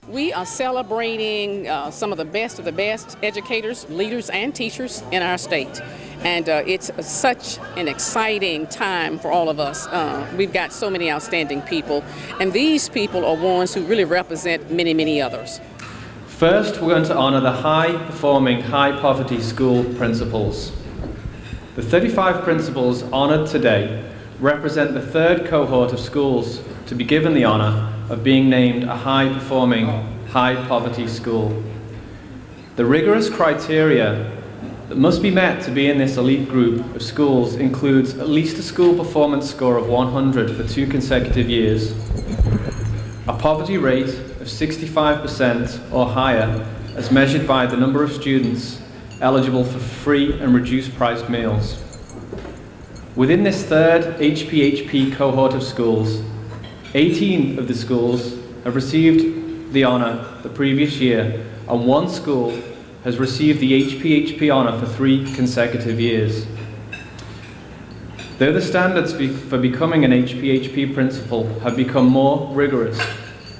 We are celebrating some of the best educators, leaders, and teachers in our state. And it's such an exciting time for all of us. We've got so many outstanding people, and these people are ones who really represent many, many others. First, we're going to honor the high-performing, high-poverty school principals. The 35 principals honored today represent the third cohort of schools to be given the honor of being named a high-performing, high-poverty school. The rigorous criteria that must be met to be in this elite group of schools includes at least a school performance score of 100 for 2 consecutive years, a poverty rate of 65% or higher as measured by the number of students eligible for free and reduced-priced meals. Within this third HPHP cohort of schools, 18 of the schools have received the honor the previous year, and 1 school has received the HPHP honor for 3 consecutive years. Though the standards for becoming an HPHP principal have become more rigorous,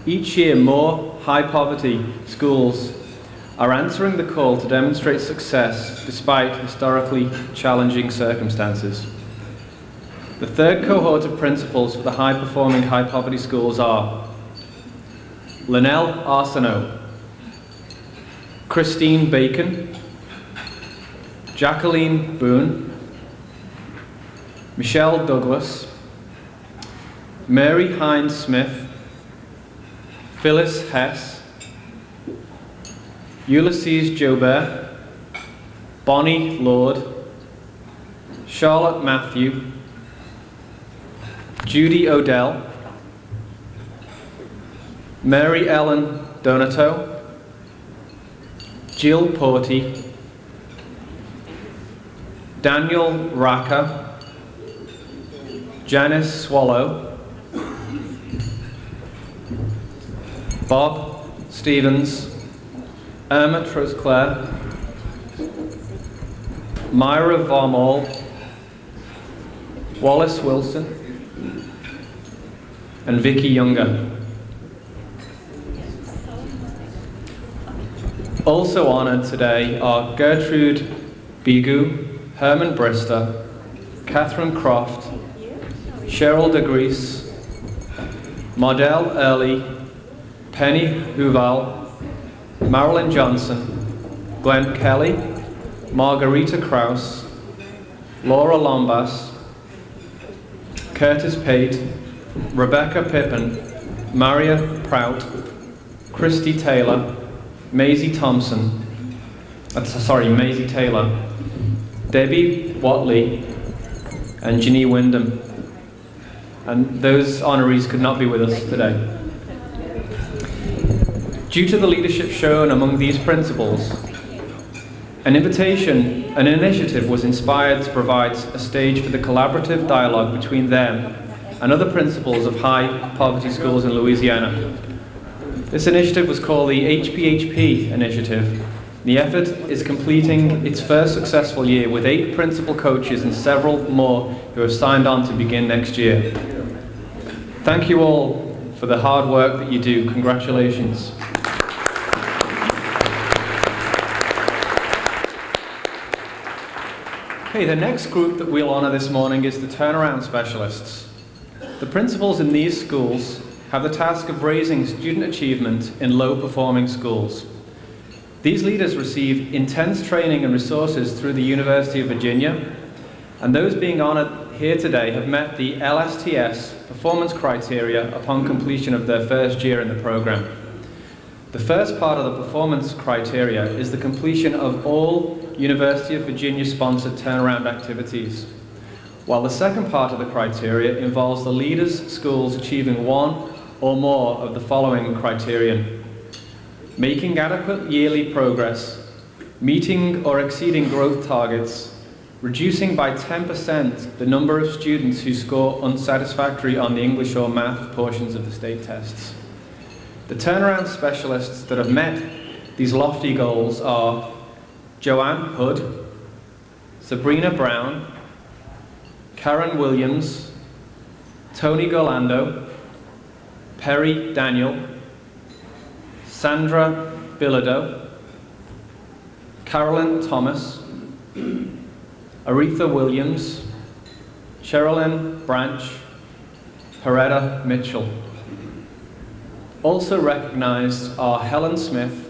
each year more high-poverty schools are answering the call to demonstrate success despite historically challenging circumstances. The third cohort of principals for the high-performing, high-poverty schools are Linnell Arsenault, Christine Bacon, Jacqueline Boone, Michelle Douglas, Mary Hines Smith, Phyllis Hess, Ulysses Jobert, Bonnie Lord, Charlotte Matthew, Judy Odell, Mary Ellen Donato, Jill Porty, Daniel Raka, Janice Swallow, Bob Stevens, Irma Trosclair, Myra Varmall, Wallace Wilson, and Vicky Younger. Also honored today are Gertrude Bigu, Herman Brister, Catherine Croft, Cheryl DeGrease, Mardell Early, Penny Huval, Marilyn Johnson, Glenn Kelly, Margarita Kraus, Laura Lombas, Curtis Pate, Rebecca Pippin, Maria Prout, Christy Taylor, Maisie Taylor, Debbie Watley, and Ginny Wyndham. And those honorees could not be with us today. Due to the leadership shown among these principals, an initiative was inspired to provide a stage for the collaborative dialogue between them and other principals of high-poverty schools in Louisiana. This initiative was called the HPHP Initiative. The effort is completing its first successful year with 8 principal coaches and several more who have signed on to begin next year. Thank you all for the hard work that you do. Congratulations. Okay, the next group that we'll honor this morning is the turnaround specialists. The principals in these schools have the task of raising student achievement in low-performing schools. These leaders receive intense training and resources through the University of Virginia, and those being honored here today have met the LSTS performance criteria upon completion of their first year in the program. The first part of the performance criteria is the completion of all University of Virginia-sponsored turnaround activities, while the second part of the criteria involves the leaders' schools achieving one or more of the following criterion: making adequate yearly progress, meeting or exceeding growth targets, reducing by 10% the number of students who score unsatisfactory on the English or math portions of the state tests. The turnaround specialists that have met these lofty goals are Joanne Hood, Sabrina Brown, Karen Williams, Tony Golando, Perry Daniel, Sandra Bilodeau, Carolyn Thomas, Aretha Williams, Sherilyn Branch, Peretta Mitchell. Also recognized are Helen Smith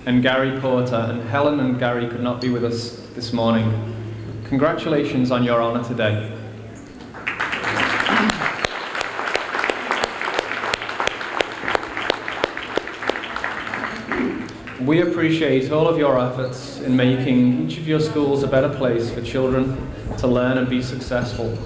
and Gary Porter, and Helen and Gary could not be with us this morning. Congratulations on your honor today. We appreciate all of your efforts in making each of your schools a better place for children to learn and be successful.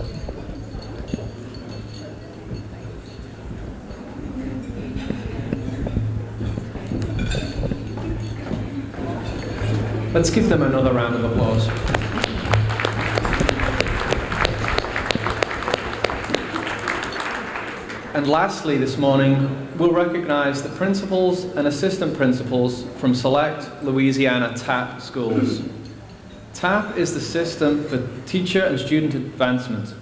Let's give them another round of applause. And lastly, this morning, we'll recognize the principals and assistant principals from select Louisiana TAP schools. TAP is the system for teacher and student advancement.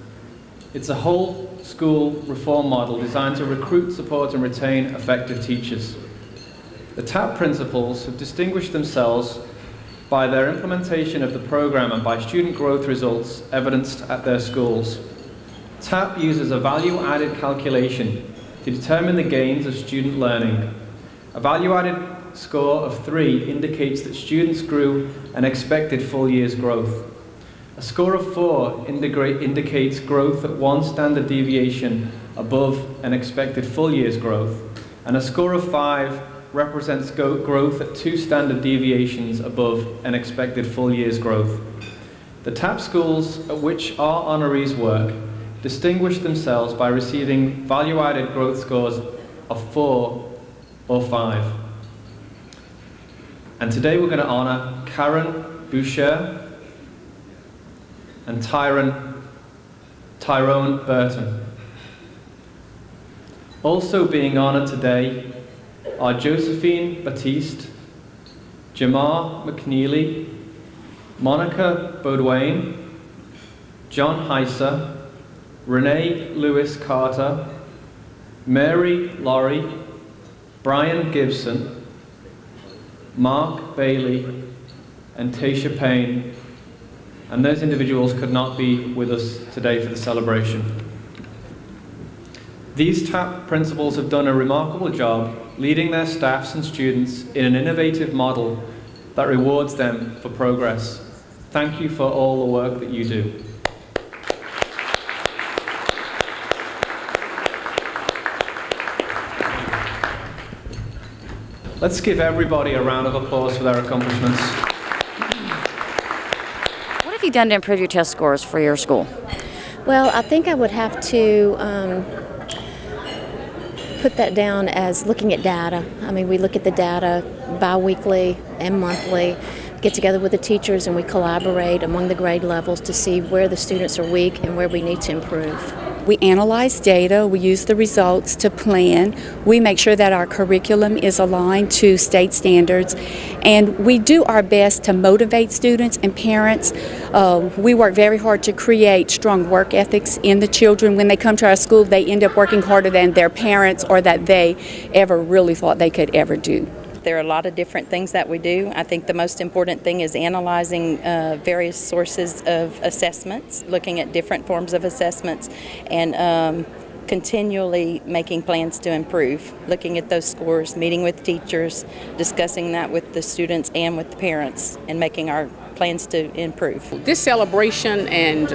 It's a whole school reform model designed to recruit, support, and retain effective teachers. The TAP principals have distinguished themselves by their implementation of the program and by student growth results evidenced at their schools. TAP uses a value-added calculation to determine the gains of student learning. A value-added score of 3 indicates that students grew an expected full year's growth. A score of 4 indicates growth at 1 standard deviation above an expected full year's growth, and a score of 5 represents growth at 2 standard deviations above an expected full year's growth. The TAP schools at which our honorees work distinguish themselves by receiving value-added growth scores of 4 or 5. And today we're going to honor Karen Boucher and Tyrone Burton. Also being honored today are Josephine Batiste, Jamar McNeely, Monica Beaudoin, John Heiser, Renee Lewis Carter, Mary Laurie, Brian Gibson, Mark Bailey, and Tasha Payne. And those individuals could not be with us today for the celebration. These TAP principals have done a remarkable job leading their staffs and students in an innovative model that rewards them for progress. Thank you for all the work that you do. Let's give everybody a round of applause for their accomplishments. What have you done to improve your test scores for your school? Well, I think I would have to put that down as looking at data. I mean, we look at the data bi-weekly and monthly, get together with the teachers, and we collaborate among the grade levels to see where the students are weak and where we need to improve. We analyze data, we use the results to plan, we make sure that our curriculum is aligned to state standards, and we do our best to motivate students and parents. We work very hard to create strong work ethics in the children. When they come to our school, they end up working harder than their parents or that they ever really thought they could ever do. There are a lot of different things that we do. I think the most important thing is analyzing various sources of assessments, looking at different forms of assessments, and continually making plans to improve, looking at those scores, meeting with teachers, discussing that with the students and with the parents, and making our plans to improve. This celebration and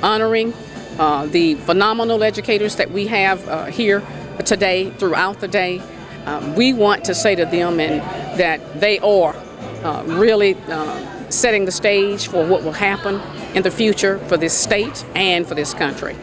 honoring the phenomenal educators that we have here today, throughout the day, we want to say to them that they are really setting the stage for what will happen in the future for this state and for this country.